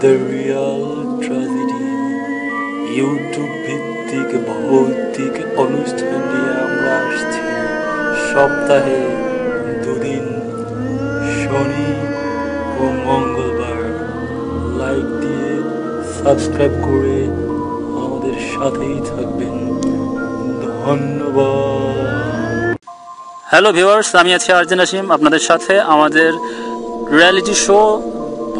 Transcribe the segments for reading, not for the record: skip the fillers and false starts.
The Real tragedy YouTube ভিত্তিক ভৌতিক অনুষ্ঠান নিয়ে আমরা আসছি সপ্তাহে দুদিন, শনি ও মঙ্গলবার। লাইক দিয়ে সাবস্ক্রাইব করে আমাদের সাথেই থাকবেন। ধন্যবাদ। হ্যালো ভিউয়ার্স, আমি আছি আরজে নাসিম আপনাদের সাথে। আমাদের রিয়ালিটি শো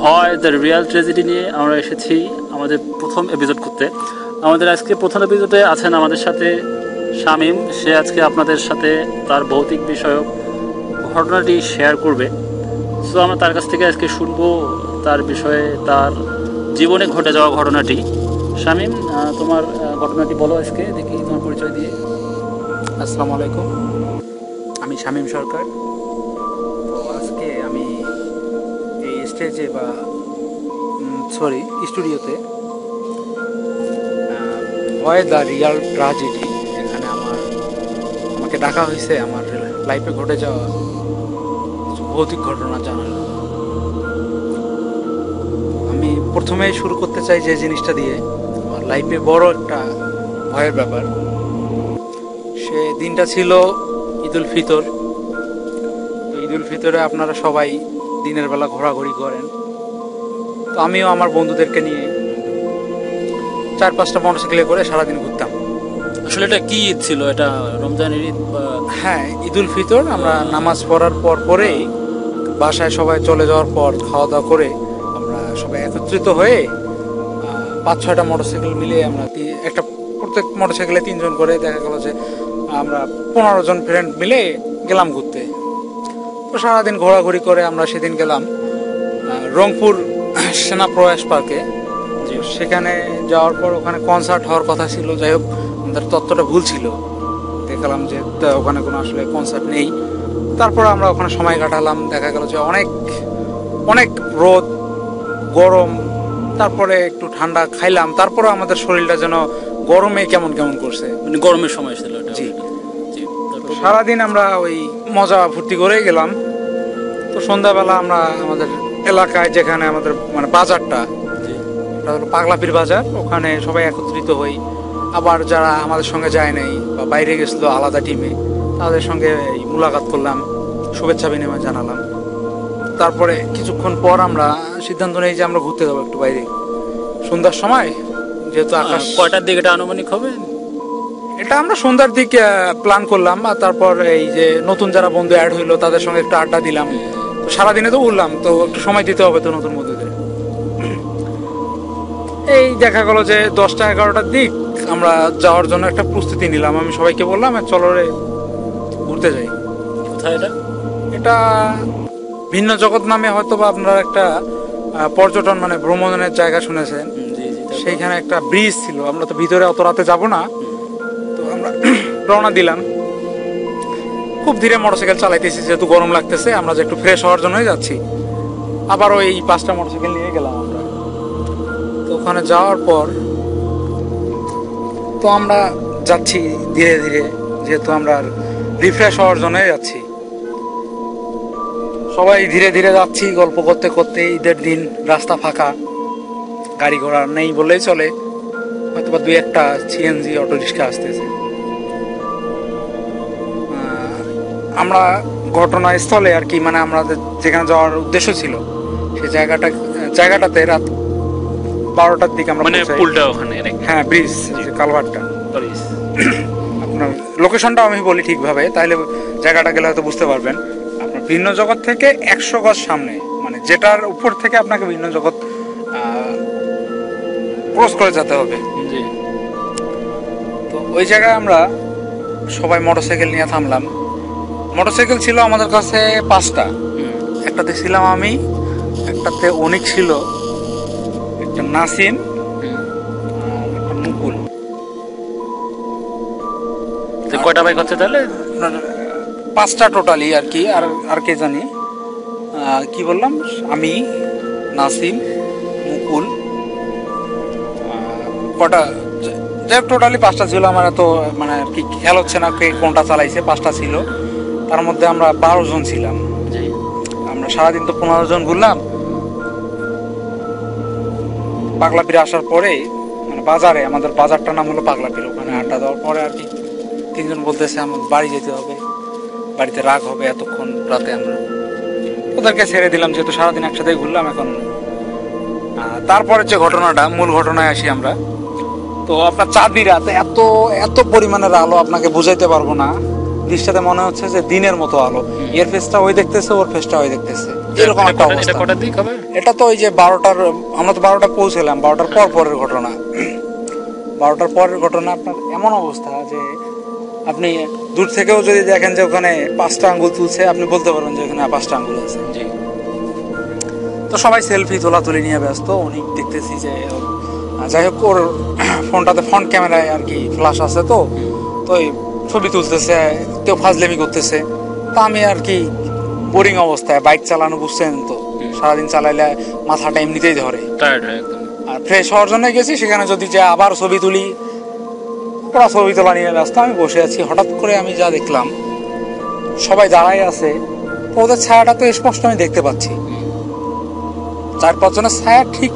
ভয় দ্য রিয়াল ট্র্যাজেডি নিয়ে আমরা এসেছি আমাদের প্রথম এপিসোড করতে। আমাদের আজকে প্রথম এপিসোডে আছেন আমাদের সাথে শামীম। সে আজকে আপনাদের সাথে তার ভৌতিক বিষয়ক ঘটনাটি শেয়ার করবে। সো আমরা তার কাছ থেকে আজকে শুনবো তার বিষয়ে, তার জীবনে ঘটে যাওয়া ঘটনাটি। শামীম, তোমার ঘটনাটি বলো আজকে, দেখি তোমার পরিচয় দিয়ে। আসসালামু আলাইকুম, আমি শামীম সরকার। তো আজকে আমি এই স্টেজে স্টুডিওতে ভয় দ্য রিয়াল ট্র্যাজেডি, এখানে আমাকে ডাকা হয়েছে আমার লাইফে ঘটে যাওয়া ভৌতিক ঘটনা জানার। আমি প্রথমেই শুরু করতে চাই যে জিনিসটা দিয়ে, আমার লাইফে বড় একটা ভয়ের ব্যাপার। সে দিনটা ছিল ঈদুল ফিতর। তো ঈদুল ফিতরে আপনারা সবাই দিনের বেলা ঘোরাঘুরি করেন। তো আমিও আমার বন্ধুদেরকে নিয়ে 4-5টা মোটরসাইকেলে করে সারাদিন ঘুরতাম। আসলে এটা কি ঈদ ছিল? এটা রমজানের ঈদ? হ্যাঁ, ঈদুল ফিতর। আমরা নামাজ পড়ার পরেই বাসায় সবাই চলে যাওয়ার পর খাওয়া দাওয়া করে আমরা সবাই একত্রিত হয়ে 5-6টা মোটরসাইকেল মিলে আমরা প্রত্যেক মোটরসাইকেলে 3 জন করে, দেখা গেল যে আমরা 15 জন ফ্রেন্ড মিলে গেলাম ঘুরতে। তো সারাদিন ঘোরাঘুরি করে আমরা সেদিন গেলাম রংপুর সেনা প্রয়াস পার্কে। সেখানে যাওয়ার পর ওখানে কনসার্ট হওয়ার কথা ছিল। যাই হোক, আমাদের তথ্যটা ভুল ছিল। দেখলাম যে ওখানে কোনো আসলে কনসার্ট নেই। তারপর আমরা ওখানে সময় কাটালাম। দেখা গেল যে অনেক রোদ, গরম, তারপরে একটু ঠান্ডা খাইলাম। তারপরে আমাদের শরীরটা যেন গরমে কেমন করছে, মানে গরমের সময় ছিল এটা। জি। সারাদিন আমরা ওই মজা ফুর্তি করেই গেলাম। তো সন্ধ্যাবেলা আমরা আমাদের এলাকায়, যেখানে আমাদের মানে বাজারটা, এটা হলো পাগলাপীর বাজার, ওখানে সবাই একত্রিত হই। আবার যারা আমাদের সঙ্গে যায় নাই বা বাইরে গেছিলো আলাদা টিমে, তাদের সঙ্গে মুলাকাত করলাম, শুভেচ্ছা বিনিময় জানালাম। তারপরে কিছুক্ষণ পর আমরা সিদ্ধান্ত নেই যে আমরা ঘুরতে যাবো একটু বাইরে সন্ধ্যার সময়, যেহেতু আকাশ। কয়টার দিকে এটা আনুমানিক হবে? এটা আমরা সন্ধ্যার দিকে প্ল্যান করলাম। আর তারপর এই যে নতুন যারা বন্ধু অ্যাড হইলো তাদের সঙ্গে একটু আড্ডা দিলাম। তো সারাদিনে তো উঠলাম, তো একটু সময় দিতে হবে তো নতুন বন্ধুদের। এই দেখা গেল যে 10টা-11টার দিক আমরা যাওয়ার জন্য একটা প্রস্তুতি নিলাম। আমি সবাইকে বললাম, চলো রে ঘুরতে যাই। কোথায় এটা? এটা ভিন্ন জগৎ নামে হয়তো বা আপনারা একটা পর্যটন মানে ভ্রমণের জায়গা শুনেছেন। সেইখানে একটা ব্রিজ ছিল। আমরা তো ভিতরে অত রাতে যাব না, তো আমরা রওনা দিলাম। খুব ধীরে মোটরসাইকেল চালাইতেছি, যেহেতু গরম লাগতেছে। আমরা যে একটু ফ্রেশ হওয়ার জন্যই যাচ্ছি। আবার ওই 5টা মোটরসাইকেল নিয়ে গেলাম আমরা। তো ওখানে যাওয়ার পর তো আমরা যাচ্ছি ধীরে ধীরে, যেহেতু আমরা রিফ্রেশ হওয়ার জন্যই যাচ্ছি। সবাই ধীরে ধীরে যাচ্ছি গল্প করতে করতে। ঈদের দিন, রাস্তা ফাঁকা, গাড়ি ঘোড়া নেই বললেই চলে। হয়তো বা 2-1টা সিএনজি অটো রিক্সা আসতেছে। আমরা ঘটনাস্থলে আর কি, মানে আমাদের যেখানে যাওয়ার উদ্দেশ্য ছিল সেই জায়গাটাতে রাত 12টার দিকে আমরা, মানে পুলটা ওখানে? হ্যাঁ, ব্রিজ, কালভারটা। আপনার লোকেশনটা আমি বলি ঠিকভাবে, তাহলে জায়গাটা গেলে হয়তো বুঝতে পারবেন। আপনার ভিন্ন জগৎ থেকে 100 গজ সামনে, মানে যেটার উপর থেকে আপনাকে ভিন্ন জগৎ ক্রস করে যেতে হবে। তো ওই জায়গায় আমরা সবাই মোটরসাইকেল নিয়ে থামলাম। মোটরসাইকেল ছিল আমাদের কাছে 5টা। একটাতে ছিলাম আমি, একটাতে অনিক ছিল, একটা নাসিম, আর একটা মুকুল। কয়টা বাইক হচ্ছে তাহলে? 5টা টোটালি আর কি। আর কে জানি কি বললাম, আমি, নাসিম, মুকুল, কটা যাই টোটালি 5টা ছিল। আমার এত মানে আর কি খেয়াল হচ্ছে না কে কোনটা চালাইছে। 5টা ছিল, তার মধ্যে আমরা 12 জন ছিলাম। আমরা সারাদিন তো 15 জন ঘুরলাম। পাগলাপিড়ে আসার পরে মানে বাজারে, আমাদের বাজারটার নাম হলো পাগলাপিড়ে, ওখানে আড্ডা দেওয়ার পরে আর কি তিনজন বলতেছে আমার বাড়ি যেতে হবে, বাড়িতে রাগ হবে এতক্ষণ রাতে। আমরা ওদেরকে ছেড়ে দিলাম, যেহেতু সারাদিন একসাথে ঘুরলাম। এখন তারপরে যে ঘটনাটা, মূল ঘটনায় আসি আমরা। তো আপনার চাঁদি রাত, এত এত পরিমাণের আলো আপনাকে বুঝাইতে পারবো না। দৃশ্যটাতে মনে হচ্ছে যে দিনের মতো আলো, এর ফেসটা ওই দেখতেছে, ওর ফেসটা ওই দেখতেছে, এরকম একটা অবস্থা। কটার দিক হবে এটা? তো ওই যে 12টার, আমরা তো 12টা পৌঁছলাম, 12টার পর পরের ঘটনা। 12টার পরের ঘটনা আপনার এমন অবস্থা যে আপনি দূর থেকেও যদি দেখেন যে ওখানে 5টা আঙ্গুল তুলছে, আপনি বলতে পারেন যে ওখানে 5টা আঙ্গুল আছে। তো সবাই সেলফি তোলাতুলি নিয়ে ব্যস্ত। উনি দেখতেছি যে যাই হোক ওর ফোনটাতে ফ্রন্ট ক্যামেরায় আর কি ফ্ল্যাশ আছে, তো ওই ছবি তুলতেছে, কেউ ফাজলেমি করতেছে। তা আমি আর কি বোরিং অবস্থায়, বাইক চালানো বুঝছেন তো, সারাদিন চালাইলে মাথাটা এমনিতেই ধরে, আর ফ্রেশ হওয়ার জন্য গেছি। সেখানে যদি যে আবার ছবি তুলি, ওরা ছবি তোলা নিয়ে ব্যস্ত, আমি বসে আছি। হঠাৎ করে আমি যা দেখলাম, সবাই দাঁড়াই আছে, ওদের ছায়াটা তো স্পষ্ট আমি দেখতে পাচ্ছি। 4-5 জনের ছায়া ঠিক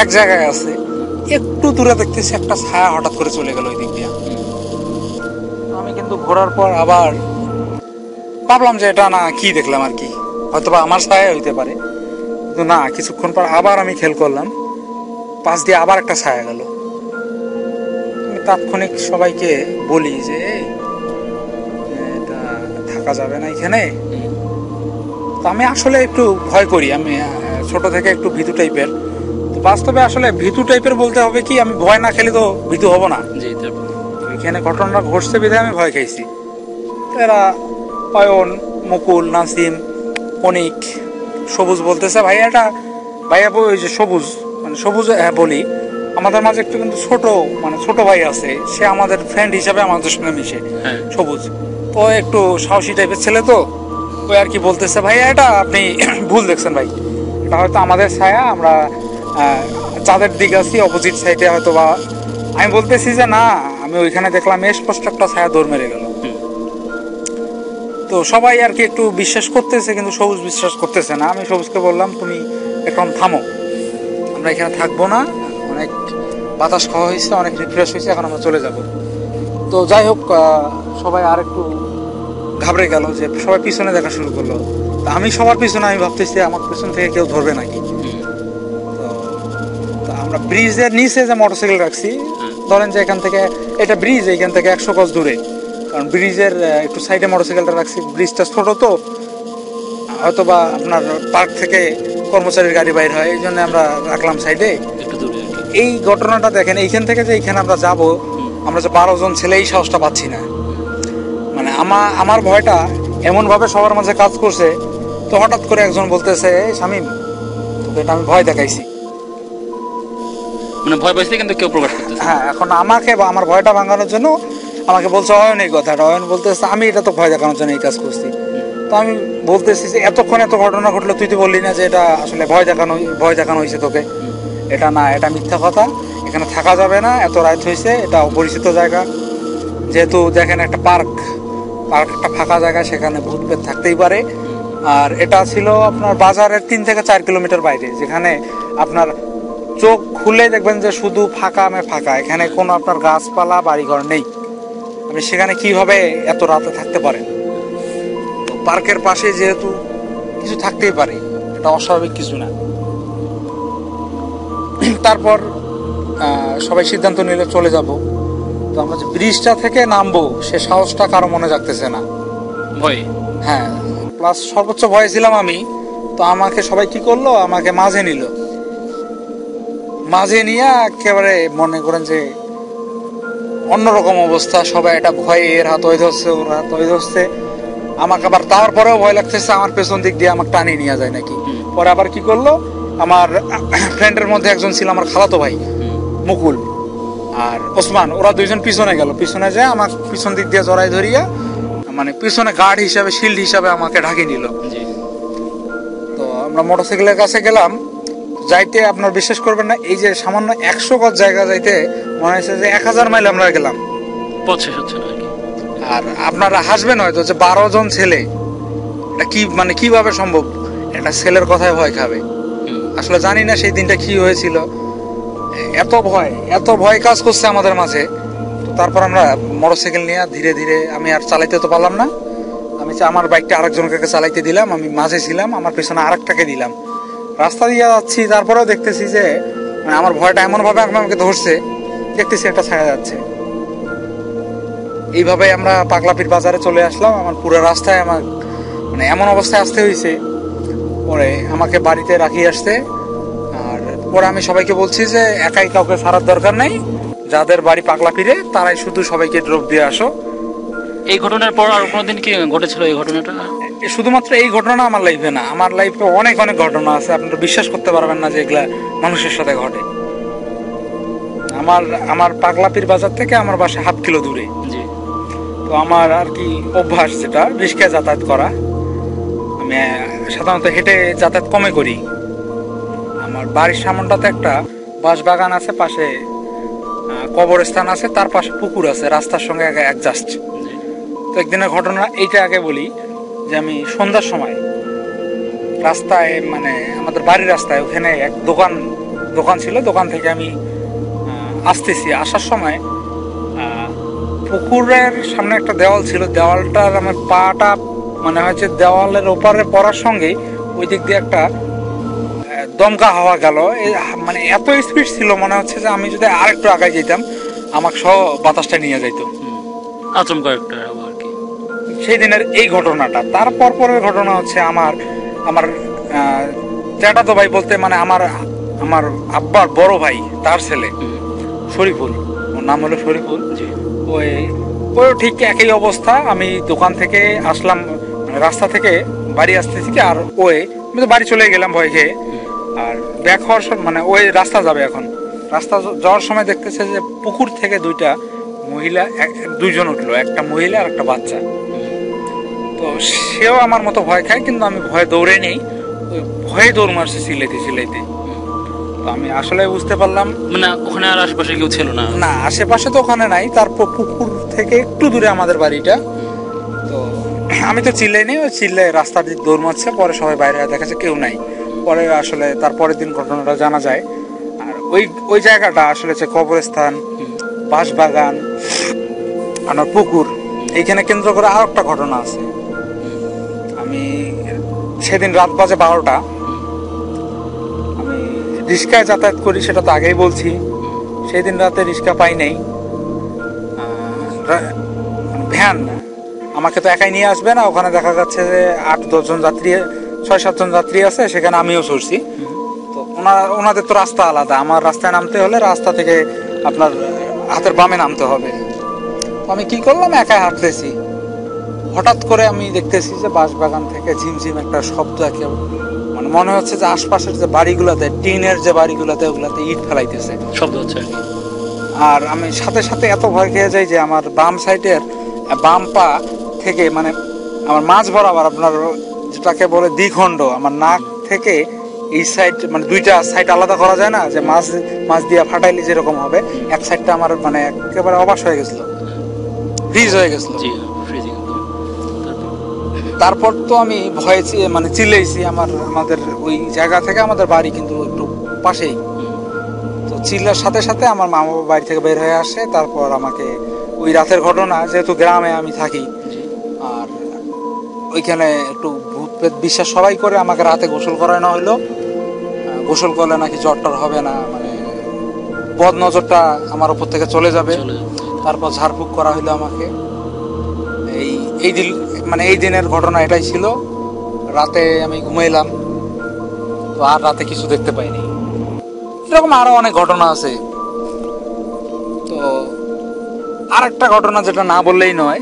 এক জায়গায় আছে, একটু দূরে দেখতেছি একটা ছায়া হঠাৎ করে চলে গেল ওই দিক দিয়ে। আমি কিন্তু ঘোরার পর আবার ভাবলাম যে এটা না, কি দেখলাম আর কি, হয়তো বা আমার ছায়া হইতে পারে, কিন্তু না। কিছুক্ষণ পর আবার আমি খেয়াল করলাম, পাশ দিয়ে আবার একটা ছায়া গেল। আমি তাৎক্ষণিক সবাইকে বলি যে এটা থাকা যাবে না এখানে। তো আমি আসলে একটু ভয় করি, আমি ছোট থেকে একটু ভীতু টাইপের। তো বাস্তবে আসলে ভীতু টাইপের বলতে হবে কি, আমি ভয় না খেলে তো ভীতু হব না। এখানে ঘটনাটা ঘটছে বিধায় আমি ভয় খাইছি। এরা অয়ন, মুকুল, নাসিম, অনিক, সবুজ বলতেছে ভাইয়া, এটা ভাইয়া ওই যে সবুজ, মানে সবুজ, হ্যাঁ বলি, আমাদের মাঝে একটু কিন্তু ছোট, মানে ছোট ভাই আছে, সে আমাদের ফ্রেন্ড হিসাবে আমাদের সঙ্গে মিশে, সবুজ। তো একটু সাহসী টাইপের ছেলে, তো ওই আর কি বলতেছে ভাইয়া এটা আপনি ভুল দেখছেন ভাই, এটা হয়তো আমাদের ছায়া, আমরা চাঁদের দিক আছি অপোজিট সাইডে হয়তো বা। আমি বলতেছি যে না, আমি ওইখানে দেখলাম স্পষ্ট একটা ছায়া দৌড় মেরে গেল। তো সবাই আর কি একটু বিশ্বাস করতেছে, কিন্তু সবুজ বিশ্বাস করতেছে না। আমি সবুজকে বললাম তুমি এখন থামো, আমরা এখানে থাকবো না, অনেক বাতাস খাওয়া হয়েছে, অনেক রিফ্রেশ হয়েছে, এখন আমরা চলে যাব। তো যাই হোক, সবাই আর একটু ঘাবড়ে গেল, যে সবাই পিছনে দেখা শুরু করলো। তা আমি সবার পিছনে, আমি ভাবতেছি আমার পিছন থেকে কেউ ধরবে নাকি। তো আমরা ব্রিজের নিচে যে মোটরসাইকেল রাখছি, ধরেন যে এখান থেকে, এটা ব্রিজ, এখান থেকে 100 গজ দূরে, কারণ ব্রিজের একটু সাইডে মোটরসাইকেলটা রাখছি। ব্রিজটা ছোট, তো হয়তো বা আপনার পার্ক থেকে কর্মচারীর গাড়ি বাইর হয়, এই জন্য আমরা রাখলাম সাইডে। এই ঘটনাটা দেখেন, এইখান থেকে যে এইখানে আমরা যাব, আমরা যে 12 জন ছেলে, এই সাহসটা পাচ্ছি না। মানে আমার ভয়টা এমনভাবে সবার মাঝে কাজ করছে। তো হঠাৎ করে একজন বলতেছে, শামীম তোকে এটা আমি ভয় দেখাইছি, মানে ভয় পাইছে কিন্তু কেউ প্রকাশ করতেছে। হ্যাঁ, এখন আমাকে বা আমার ভয়টা ভাঙানোর জন্য আমাকে বলছে অয়ন এই কথাটা। অয়ন বলতেছে আমি এটা তো ভয় দেখানোর জন্য এই কাজ করছি। তো আমি বলতেছি যে এতক্ষণ এত ঘটনা ঘটলো, তুই তো বললি না যে এটা আসলে ভয় দেখানো হয়েছে তোকে। এটা না, এটা মিথ্যা কথা, এখানে থাকা যাবে না, এত রাত হয়েছে, এটা অপরিচিত জায়গা। যেহেতু দেখেন একটা পার্ক একটা ফাঁকা জায়গা, সেখানে ভূত পেত থাকতেই পারে। আর এটা ছিল আপনার বাজারের 3 থেকে 4 কিলোমিটার বাইরে, যেখানে আপনার চোখ খুলে দেখবেন যে শুধু ফাঁকা ফাঁকা, এখানে কোনো আপনার গাছপালা বাড়িঘর নেই। আপনি সেখানে কিভাবে এত রাতে থাকতে পারেন? তো পার্কের পাশে যেহেতু কিছু থাকতেই পারে, এটা অস্বাভাবিক কিছু না। তারপর সবাই সিদ্ধান্ত নিলে চলে যাব। তো আমরা যে ব্রিজটা থেকে নামবো, সে সাহসটা কারো মনে জাগতেছে না, ভয়। হ্যাঁ, প্লাস সর্বোচ্চ ভয়ে ছিলাম আমি। তো আমাকে সবাই কি করলো, আমাকে মাঝে নিল। মাঝে নিয়ে একেবারে মনে করেন যে অন্যরকম অবস্থা, সবাই এটা ভয়ে, এর হাত ওই ধরছে, ওর হাত ওই ধরছে। আমাকে আবার তারপরেও ভয় লাগতেছে আমার পেছন দিক দিয়ে আমাকে টানিয়ে নিয়ে যায় নাকি। পরে আবার কি করলো, আমার ফ্রেন্ডের মধ্যে একজন ছিল আমার খালাতো ভাই মুকুল আর ওসমান, ওরা 2 জন পিছনে গেল। পিছনে যায় আমার পিছন দিক দিয়ে জড়াই ধরিয়া, মানে পিছনে গার্ড হিসাবে, শিল্ড হিসাবে আমাকে ঢাকিয়ে নিল। তো আমরা মোটরসাইকেলের কাছে গেলাম। যাইতে আপনার বিশ্বাস করবেন না, এই যে সামান্য 100 গজ জায়গা যাইতে মনে হয়েছে যে 1000 মাইল আমরা গেলাম। আর আপনারা হাসবেন হয়তো যে 12 জন ছেলে, এটা কি মানে কিভাবে সম্ভব? একটা ছেলের কথায় ভয় খাবে। আসলে জানি না সেই দিনটা কি হয়েছিল। এত ভয় কাজ করছে আমাদের মাঝে। তো তারপর আমরা মোটরসাইকেল নিয়ে ধীরে ধীরে, আমি আর চালাইতে তো পারলাম না, আমার বাইকটা আরেকজনকে চালাইতে দিলাম, আমি মাঝে ছিলাম, আমার পেছনে আরেকটাকে দিলাম, রাস্তা দিয়ে যাচ্ছি। তারপরেও দেখতেছি যে মানে আমার ভয়টা এমন ভাবে আমাকে ধরছে, দেখতেছি একটা ছায়া যাচ্ছে। এইভাবে আমরা পাগলাপীর বাজারে চলে আসলাম। আমার পুরো রাস্তায় আমার মানে এমন অবস্থায় আসতে হয়েছে, পরে আমাকে বাড়িতে রাখিয়ে আসতে। আর পরে আমি সবাইকে বলছি যে একাই কাউকে ছাড়ার দরকার নেই, যাদের বাড়ি পাগলাপীরে তারাই শুধু সবাইকে ড্রপ দিয়ে আসো। এই ঘটনার পর আর কোনোদিন কি ঘটেছিল এই ঘটনাটা? শুধুমাত্র এই ঘটনা আমার লাইফে না, আমার লাইফে অনেক অনেক ঘটনা আছে, আপনারা বিশ্বাস করতে পারবেন না যে এগুলা মানুষের সাথে ঘটে। আমার পাগলাপীর বাজার থেকে আমার বাসা 1/2 কিলো দূরে। তো আমার আর কি অভ্যাস যেটা রিস্কায় যাতায়াত করা, আমি সাধারণত হেঁটে যাতায়াত কমে করি। আমার বাড়ির সামনটাতে একটা বাঁশ বাগান আছে, পাশে কবরস্থান আছে, তার পাশে পুকুর আছে, রাস্তার সঙ্গে অ্যাডজাস্ট। তো একদিনের ঘটনা এইটা আগে বলি, যে আমি সন্ধ্যার সময় রাস্তায়, মানে আমাদের বাড়ির রাস্তায় ওখানে এক দোকান ছিল, দোকান থেকে আমি আসতেছি। আসার সময় পুকুরের সামনে একটা দেওয়াল ছিল, দেওয়ালটার আমার পাটা মানে হচ্ছে দেওয়ালের ওপারে পড়ার সঙ্গে ওই দিক দিয়ে একটা দমকা হাওয়া গেল। মানে এত স্পিড ছিল, মনে হচ্ছে যে আমি যদি আরেকটু আগায় যেতাম আমাকে সহ বাতাসটা নিয়ে যাইত। আচমকা একটা আর কি সেই দিনের এই ঘটনাটা। তারপর পরের ঘটনা হচ্ছে আমার চ্যাটাতো ভাই বলতে মানে আমার আব্বার বড় ভাই, তার ছেলে শরীফুল, ওর নাম হলো শরীফুল। ওই ঠিক একই অবস্থা। আমি দোকান থেকে আসলাম, মানে রাস্তা থেকে বাড়ি আসতেছি কি, আর আমি তো বাড়ি চলে গেলাম ভয় খেয়ে। আর ব্যাক হওয়ার মানে ওই রাস্তা যাবে, এখন রাস্তা যাওয়ার সময় দেখতেছে যে পুকুর থেকে দুইজন উঠলো, একটা মহিলা আর একটা বাচ্চা। তো সেও আমার মতো ভয় খায়, কিন্তু আমি ভয়ে দৌড়ে নেই, ওই ভয়ে দৌড় মারছে চিল্লাইতে। তো আমি আসলে বুঝতে পারলাম মানে ওখানে আর আশেপাশে কেউ ছিল না? না, আশেপাশে তো ওখানে নাই। তারপর পুকুর থেকে একটু দূরে আমাদের বাড়িটা। তো আমি তো চিল্লাই নেই, ওই চিল্লাই রাস্তার দিক দৌড় মারছে। পরে সবাই বাইরে দেখাচ্ছে কেউ নাই। পরে আসলে তারপরের দিন ঘটনাটা জানা যায়। আর ওই জায়গাটা আসলে হচ্ছে কবরস্থান, বাঁশবাগান আর পুকুর, এইখানে কেন্দ্র করে আর একটা ঘটনা আছে। আমি সেদিন রাত বাজে 12টা, আমি রিস্কায় যাতায়াত করি, সেটা তো আগেই বলছি। সেই দিন রাতে রিস্কা পাই নাই, ভ্যান আমাকে তো একাই নিয়ে আসবে না। ওখানে দেখা যাচ্ছে যে 8-10 জন যাত্রী, 6-7 জন যাত্রী আছে, সেখানে আমিও চড়ছি। তো ওনাদের তো রাস্তা আলাদা, আমার রাস্তায় নামতে হলে রাস্তা থেকে আপনার হাতের বামে নামতে হবে। তো আমি কি করলাম, একাই হাঁটতেছি। হঠাৎ করে আমি দেখতেছি যে বাঁশবাগান থেকে ঝিমঝিম একটা শব্দ, মানে মনে হচ্ছে যে আশপাশের যে বাড়িগুলোতে, টিনের যে বাড়িগুলোতে, ওগুলাতে ইট ফেলাইতেছে শব্দ হচ্ছে। আর আমি সাথে সাথে এত ভয় খেয়ে যাই যে আমার বাম সাইডের বাম পা থেকে, মানে আমার মাঝ বরাবর, আপনার যেটাকে বলে দ্বিখণ্ড, আমার নাক থেকে এই সাইড, মানে দুইটা সাইড আলাদা করা যায় না, যে মাছ দিয়ে ফাটাইলে যেরকম হবে, এক সাইডটা আমার মানে একেবারে অবাস হয়ে গেছিল, ফ্রিজ হয়ে গেছিল। তারপর তো আমি ভয়ে মানে চিল্লাইছি। আমাদের ওই জায়গা থেকে আমাদের বাড়ি কিন্তু একটু পাশেই। তো চিল্লার সাথে সাথে আমার মা বাবা বাড়ি থেকে বের হয়ে আসে। তারপর আমাকে ওই রাতের ঘটনা, যেহেতু গ্রামে আমি থাকি, আর ওইখানে একটু ভূত প্রেত বিশ্বাস সবাই করে, আমাকে রাতে গোসল করানো হইলো। গোসল করলে নাকি জ্বরটার হবে না, মানে বদ নজরটা আমার উপর থেকে চলে যাবে। তারপর ঝাড়ফুঁক করা হইলো আমাকে। এই দিনের ঘটনা এটাই ছিল। রাতে আমি ঘুমাইলাম, তো আর রাতে কিছু দেখতে পাইনি। এরকম আরো অনেক ঘটনা আছে। তো আর একটা ঘটনা যেটা না বললেই নয়,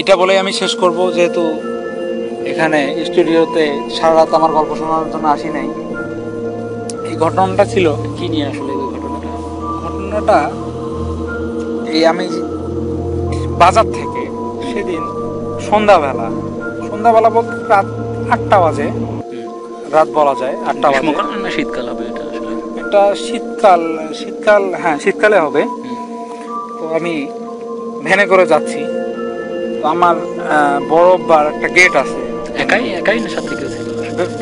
এটা বলেই আমি শেষ করব, যেহেতু এখানে স্টুডিওতে সারা রাত আমার গল্প শোনার জন্য আসি নাই। এই ঘটনাটা ছিল কি নিয়ে আসলে? ঘটনাটা এই, আমি বাজার থেকে সেদিন সন্ধ্যাবেলা বলতে রাত 8টা বাজে, রাত বলা যায় 8টা বাজে। শীতকাল হবে এটা? এটা শীতকাল, হ্যাঁ শীতকালে হবে। তো আমি ভ্যানে করে যাচ্ছি। তো আমার বড়বার একটা গেট আছে। একাই না সাথে কেউ ছিল?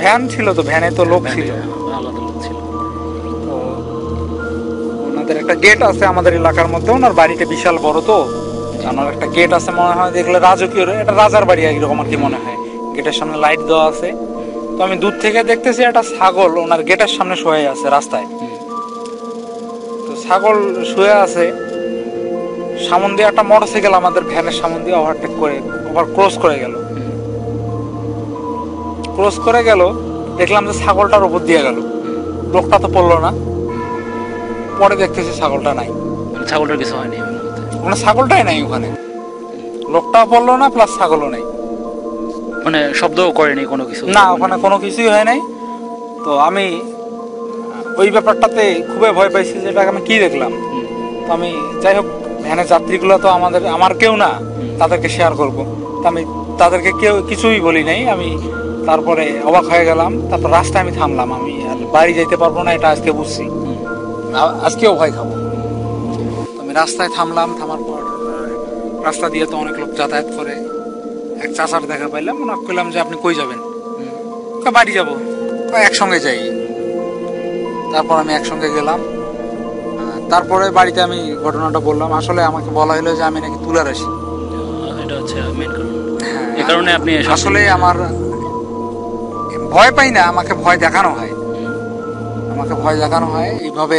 ভ্যান ছিল, তো ভ্যানে তো লোক ছিল। আলাদা লোক ছিল। তো আমাদের একটা গেট আছে আমাদের এলাকার মধ্যে, ওনার বাড়িটা বিশাল বড়, তো ওনার একটা গেট আছে, মনে হয় দেখলে রাজকীয়, এটা রাজার বাড়ি এরকম আর কি মনে হয়। গেটের সামনে লাইট দেওয়া আছে। তো আমি দূর থেকে দেখতেছি একটা ছাগল ওনার গেটের সামনে শুয়ে আছে রাস্তায়। তো ছাগল শুয়ে আছে, সামন দিয়ে একটা মোটরসাইকেল আমাদের ভ্যানের সামন দিয়ে ওভারটেক করে ক্রস করে গেল। ক্রস করে গেল, দেখলাম যে ছাগলটার উপর দিয়ে গেল, লোকটা তো পড়লো না। পরে দেখতেছি ছাগলটা নাই, ছাগলটার কিছু হয়নি, ওখানে ছাগলটাই নাই, ওখানে লোকটা পড়লো না, প্লাস ছাগলও নাই, মানে শব্দও করেনি কোনো কিছু না, ওখানে কোনো কিছুই হয় নাই। তো আমি ওই ব্যাপারটাতে খুবই ভয় পাইছি, যেটা আমি কি দেখলাম। তো আমি যাই হোক, ভ্যানের যাত্রীগুলো তো আমার কেউ না, তাদেরকে শেয়ার করব। তো আমি তাদেরকে কেউ কিছুই বলি নাই। আমি তারপরে অবাক হয়ে গেলাম। তারপর রাস্তায় আমি থামলাম, আমি আর বাড়ি যেতে পারবো না, এটা আজকে বুঝছি, আজকেও ভয় খাবো। তো আমি রাস্তায় থামলাম, থামার পর রাস্তা দিয়ে তো অনেক লোক যাতায়াত করে। এক চাচার দেখা পাইলাম, ওনাকে কইলাম যে আপনি কই যাবেন? বাড়ি যাবো। একসঙ্গে যাই। তারপর আমি একসঙ্গে গেলাম। তারপরে বাড়িতে আমি ঘটনাটা বললাম। আসলে আমাকে বলা হলো যে আমি নাকি তুলার আসি। এটা হচ্ছে মেইন কারণ। এই কারণে আপনি আসলে আমার ভয় পাই না, আমাকে ভয় দেখানো হয়। আমাকে ভয় দেখানো হয় এইভাবে।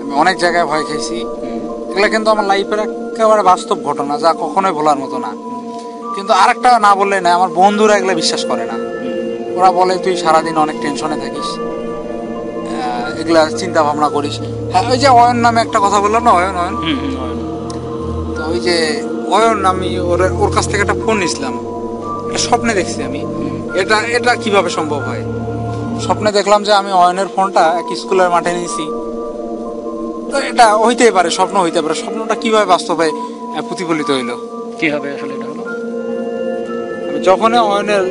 আমি অনেক জায়গায় ভয় খেয়েছি। এগুলো কিন্তু আমার লাইফের একেবারে বাস্তব ঘটনা, যা কখনোই ভোলার মতো না। কিন্তু আরেকটা না বললে না, আমার বন্ধুরা এগুলো বিশ্বাস করে না। ওরা বলে তুই সারাদিন অনেক টেনশনে থাকিস, এগুলা চিন্তা ভাবনা করিস। হ্যাঁ, ওই যে অয়ন নামে একটা কথা বললাম না, অয়ন। তো ওই যে অয়ন, আমি ওর কাছ থেকে একটা ফোন নিয়েছিলাম, এটা স্বপ্নে দেখছি আমি। এটা কিভাবে সম্ভব হয়? স্বপ্নে দেখলাম যে আমি অয়নের ফোনটা এক স্কুলের মাঠে নিয়েছি। তো এটা হইতেই পারে, স্বপ্ন হইতে পারে। স্বপ্নটা কিভাবে বাস্তবে প্রতিফলিত হইলো? কি হবে আসলে এটা হলো, আমি যখনই অয়নের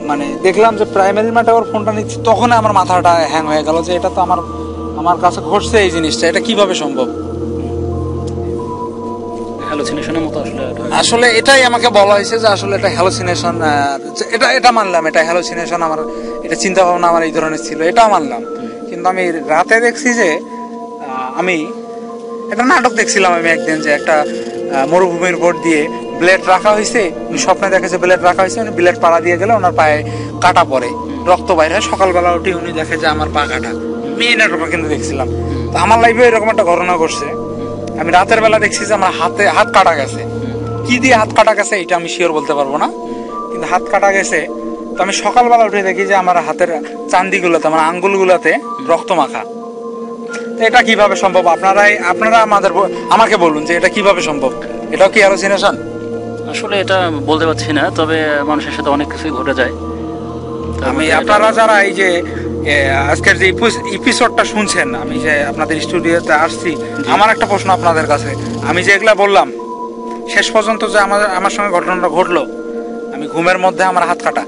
মানে দেখলাম যে প্রাইমারি মাঠে ওর ফোনটা নিচ্ছি, তখন আমার মাথাটা হ্যাং হয়ে গেল যে এটা তো আমার কাছে ঘটছে এই জিনিসটা, এটা কিভাবে সম্ভব? হ্যালুসিনেশনের মতো আসলে এটাই আমাকে বলা হয়েছে যে আসলে এটা হ্যালুসিনেশন। এটা মানলাম, এটা হ্যালুসিনেশন। আমার এটা চিন্তা ভাবনা আমার এই ধরনের ছিল, এটাও মানলাম। কিন্তু আমি রাতে দেখছি যে আমি একটা নাটক দেখছিলাম আমি একদিন, যে একটা মরুভূমির উপর দিয়ে ব্লেড রাখা হয়েছে। স্বপ্নে দেখে যে ব্লেড রাখা হয়েছে, উনি ব্লেড পাড়া দিয়ে গেলে ওনার পায়ে কাটা পড়ে, রক্ত বাইরে হয়। সকালবেলা উঠে উনি দেখে যে আমার পা কাটা। আমি এই নাটকটা কিন্তু দেখছিলাম। তো আমার লাইফে এরকম একটা ঘটনা ঘটছে। আমি রাতের বেলা দেখছি যে আমার হাত কাটা গেছে। কি দিয়ে হাত কাটা গেছে এটা আমি শিওর বলতে পারবো না, কিন্তু হাত কাটা গেছে। তো আমি সকালবেলা উঠে দেখি যে আমার হাতের চান্দিগুলোতে, আমার আঙ্গুলগুলোতে রক্ত মাখা। এটা কিভাবে সম্ভব? আপনারা আমাকে বলুন যে এটা কিভাবে সম্ভব? এটাও কি হ্যালুসিনেশন? আসলে এটা বলতে পারছি না, তবে মানুষের সাথে অনেক কিছুই ঘটে যায়। আপনারা যারা এই যে আজকের যে এপিসোডটা শুনছেন, আমি যে আপনাদের স্টুডিওতে আসছি, আমার একটা প্রশ্ন আপনাদের কাছে। আমি যে এগুলা বললাম, শেষ পর্যন্ত যে আমার সঙ্গে ঘটনাটা ঘটলো, আমি ঘুমের মধ্যে আমার হাত কাটা,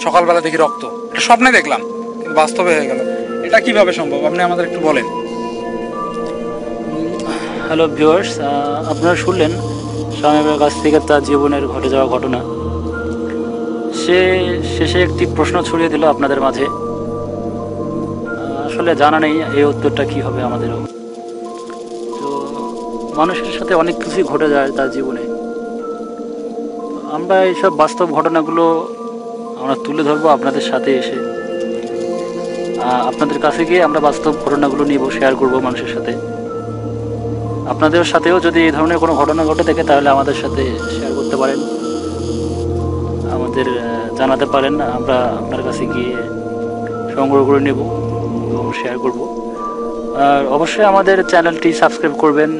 সকালবেলা দেখি রক্ত, এটা স্বপ্নে দেখলাম কিন্তু বাস্তবে হয়ে গেল। এটা কিভাবে সম্ভব? আপনি আমাদের একটু বলেন। হ্যালো ভিউয়ার্স, আপনারা শুনলেন শামীমের কাছ থেকে তার জীবনের ঘটে যাওয়া ঘটনা। সে শেষে একটি প্রশ্ন ছড়িয়ে দিল আপনাদের মাঝে। আসলে জানা নেই এই উত্তরটা কি হবে আমাদেরও। তো মানুষের সাথে অনেক কিছুই ঘটে যায় তার জীবনে। আমরা এইসব বাস্তব ঘটনাগুলো আমরা তুলে ধরবো আপনাদের সাথে এসে। আপনাদের কাছে গিয়ে আমরা বাস্তব ঘটনাগুলো নিব, শেয়ার করব মানুষের সাথে। আপনাদের সাথেও যদি এই ধরনের কোনো ঘটনা ঘটে থাকে তাহলে আমাদের সাথে শেয়ার করতে পারেন, আমাদের জানাতে পারেন। আমরা আপনার কাছে গিয়ে সংগ্রহ করে নেব এবং শেয়ার করব। আর অবশ্যই আমাদের চ্যানেলটি সাবস্ক্রাইব করবেন।